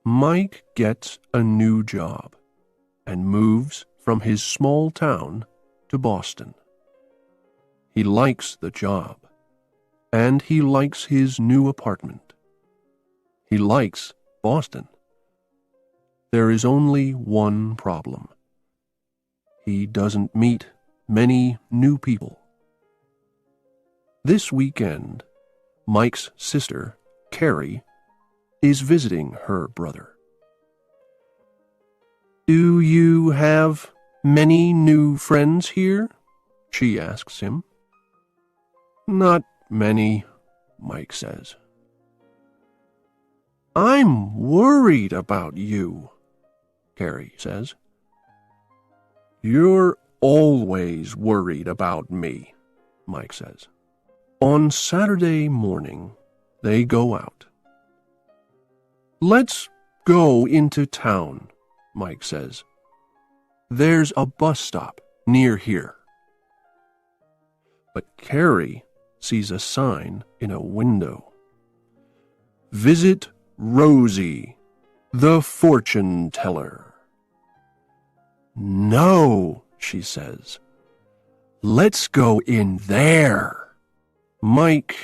Mike gets a new job and moves from his small town to Boston. He likes the job, and he likes his new apartment. He likes Boston. There is only one problem. He doesn't meet many new people. This weekend, Mike's sister, Carrie, is visiting her brother. "Do you have many new friends here?" she asks him. "Not many," Mike says. "I'm worried about you," Carrie says. "You're always worried about me," Mike says. On Saturday morning, they go out. "Let's go into town," Mike says. "There's a bus stop near here." But Carrie sees a sign in a window. "Visit Rosie, the fortune teller." "No," she says. "Let's go in there." Mike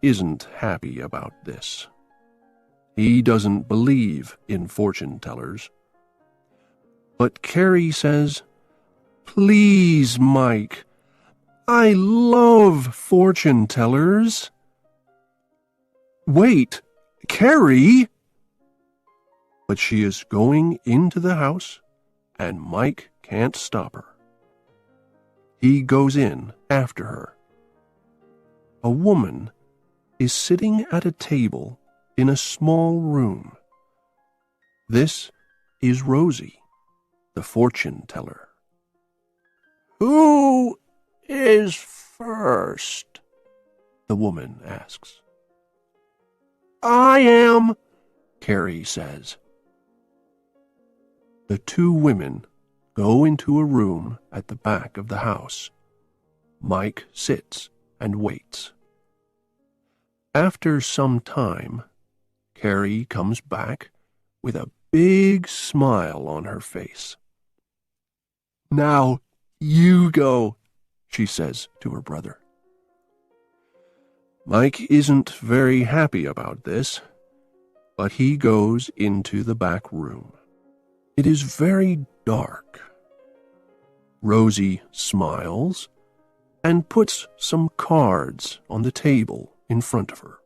isn't happy about this. He doesn't believe in fortune tellers. But Carrie says, "Please, Mike, I love fortune tellers." "Wait, Carrie!" But she is going into the house, and Mike can't stop her. He goes in after her. A woman is sitting at a table in a small room. This is Rosie, the fortune teller. "Who is first?" the woman asks. "I am," Carrie says. The two women go into a room at the back of the house. Mike sits and waits. After some time, Carrie comes back with a big smile on her face. "Now you go," she says to her brother. Mike isn't very happy about this, but he goes into the back room. It is very dark. Rosie smiles and puts some cards on the table in front of her.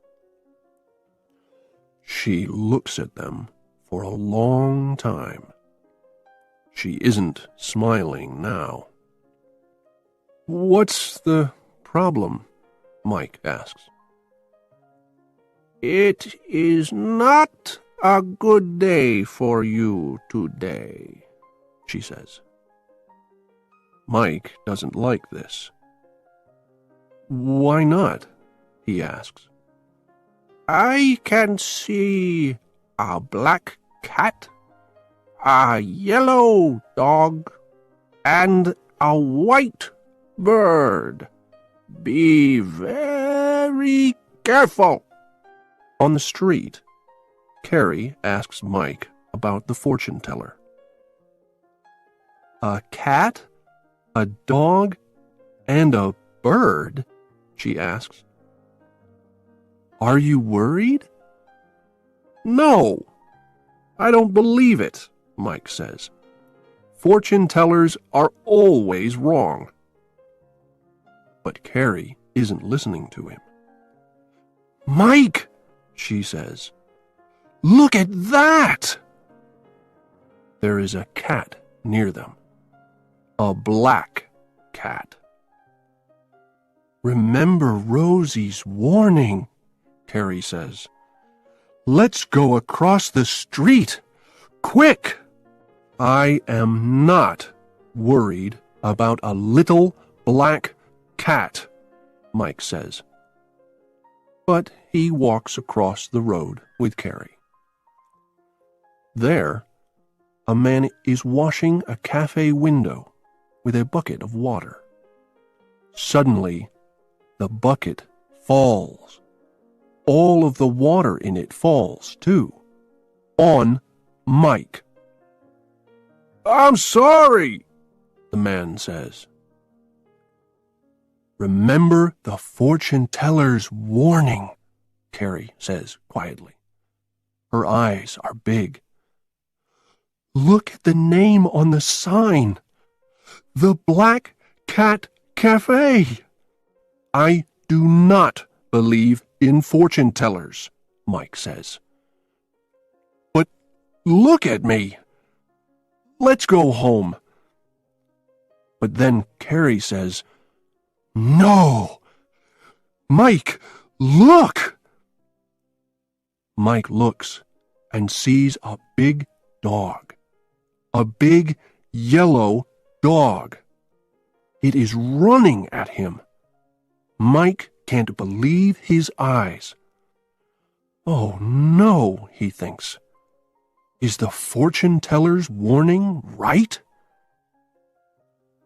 She looks at them for a long time. She isn't smiling now. "What's the problem?" Mike asks. "It is not a good day for you today," she says. Mike doesn't like this. "Why not?" he asks. "I can see a black cat, a yellow dog, and a white bird. Be very careful." On the street, Carrie asks Mike about the fortune teller. "A cat, a dog, and a bird?" she asks. "Are you worried?" "No, I don't believe it," Mike says. "Fortune tellers are always wrong." But Carrie isn't listening to him. "Mike," she says, "look at that!" There is a cat near them. A black cat. "Remember Rosie's warning," Carrie says. "Let's go across the street. Quick!" "I am not worried about a little black cat," Mike says. But he walks across the road with Carrie. There, a man is washing a cafe window with a bucket of water. Suddenly, the bucket falls. All of the water in it falls, too, on Mike. "I'm sorry," the man says. "Remember the fortune teller's warning," Carrie says quietly. Her eyes are big. "Look at the name on the sign. The Black Cat Cafe." "I do not believe in fortune tellers," Mike says. "But look at me. Let's go home." But then Carrie says, "No! Mike, look!" Mike looks and sees a big dog. A big yellow dog. It is running at him. Mike can't believe his eyes. "Oh no," he thinks. "Is the fortune teller's warning right?"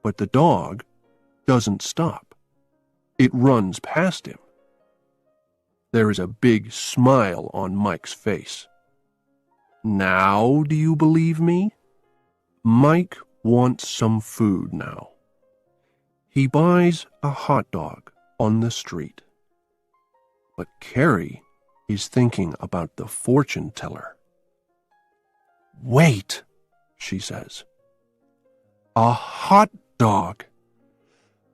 But the dog doesn't stop. It runs past him. There is a big smile on Mike's face. "Now do you believe me?" Mike wants some food now. He buys a hot dog on the street. But Carrie is thinking about the fortune teller. "Wait," she says. "A hot dog.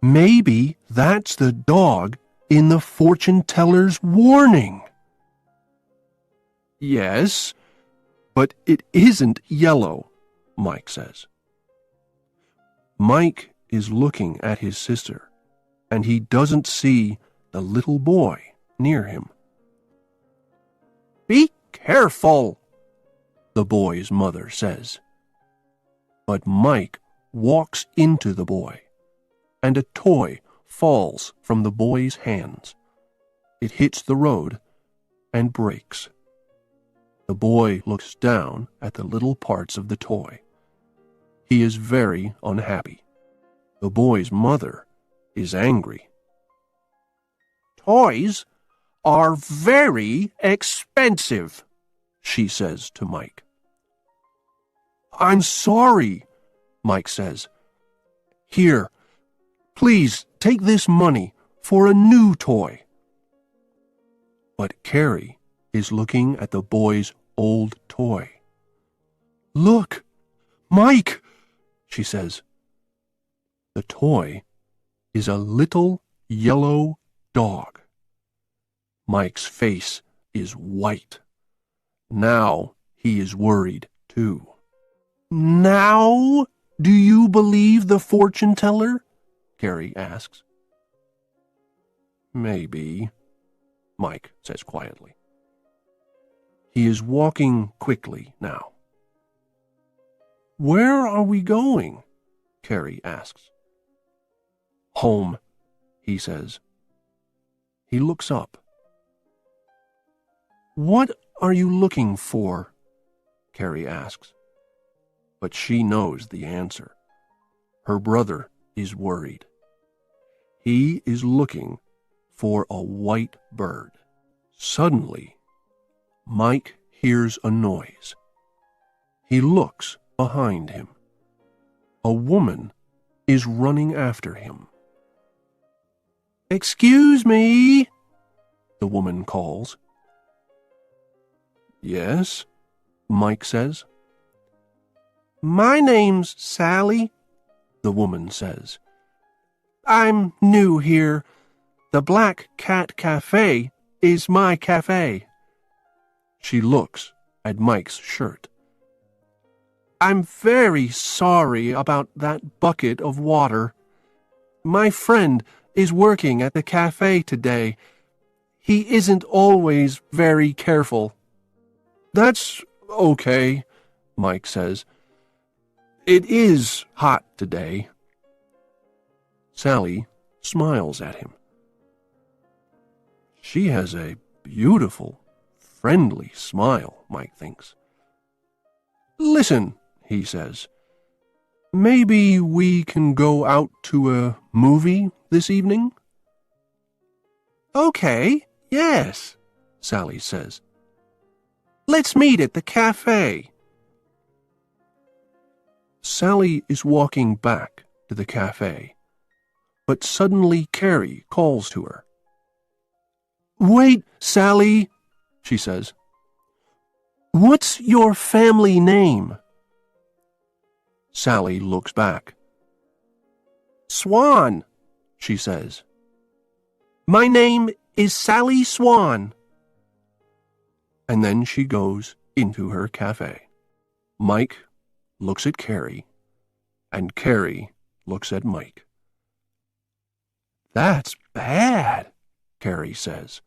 Maybe that's the dog in the fortune teller's warning." "Yes, but it isn't yellow," Mike says. Mike is looking at his sister, and he doesn't see the little boy near him. "Be careful," the boy's mother says. But Mike walks into the boy, and a toy falls from the boy's hands. It hits the road and breaks. The boy looks down at the little parts of the toy. He is very unhappy. The boy's mother is angry. "Toys are very expensive," she says to Mike. "I'm sorry," Mike says. "Here, please take this money for a new toy." But Carrie is looking at the boy's old toy. "Look, Mike," she says. The toy is a little yellow dog. Mike's face is white. Now he is worried too. "Now do you believe the fortune teller?" Carrie asks. "Maybe," Mike says quietly. He is walking quickly now. "Where are we going?" Carrie asks. "Home," he says. He looks up. "What are you looking for?" Carrie asks. But she knows the answer. Her brother is worried. He is looking for a white bird. Suddenly, Mike hears a noise. He looks behind him. A woman is running after him. "Excuse me," the woman calls. "Yes," Mike says. "My name's Sally," the woman says. "I'm new here. The Black Cat Cafe is my cafe." She looks at Mike's shirt. "I'm very sorry about that bucket of water. My friend is working at the cafe today. He isn't always very careful." "That's okay," Mike says. "It is hot today." Sally smiles at him. She has a beautiful, friendly smile, Mike thinks. "Listen," he says, "maybe we can go out to a movie this evening?" "Okay, yes," Sally says. "Let's meet at the cafe." Sally is walking back to the cafe, but suddenly Carrie calls to her. "Wait, Sally," she says. "What's your family name?" Sally looks back. "Swan," she says. "My name is Sally Swan." And then she goes into her cafe. Mike looks at Carrie, and Carrie looks at Mike. "That's bad," Carrie says.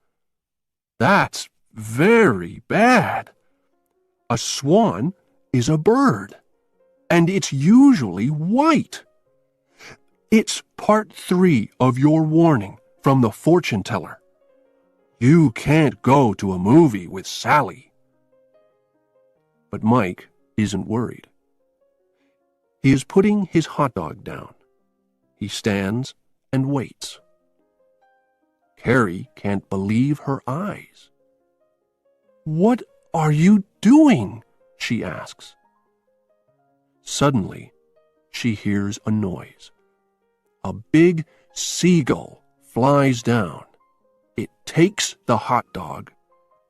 "That's very bad. A swan is a bird, and it's usually white. It's part 3 of your warning from the fortune teller. You can't go to a movie with Sally." But Mike isn't worried. He is putting his hot dog down. He stands and waits. Carrie can't believe her eyes. "What are you doing?" she asks. Suddenly, she hears a noise. A big seagull flies down. It takes the hot dog,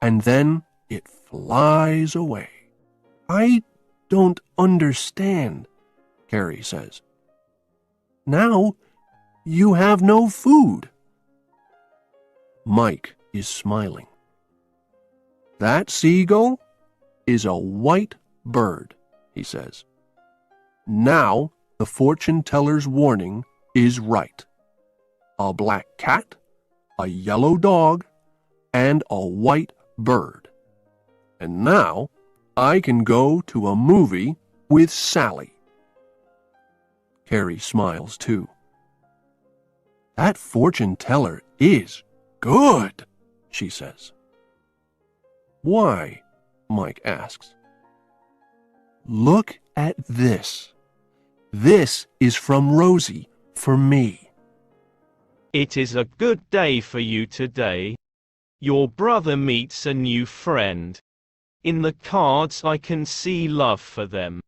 and then it flies away. "I don't understand," Carrie says. "Now you have no food." Mike is smiling. "That seagull is a white bird," he says. "Now the fortune teller's warning is right. A black cat, a yellow dog, and a white bird. And now I can go to a movie with Sally." Carrie smiles too. "That fortune teller is good," she says. "Why?" Mike asks. "Look at this. This is from Rosie for me." It is a good day for you today. Your brother meets a new friend. In the cards I can see love for them.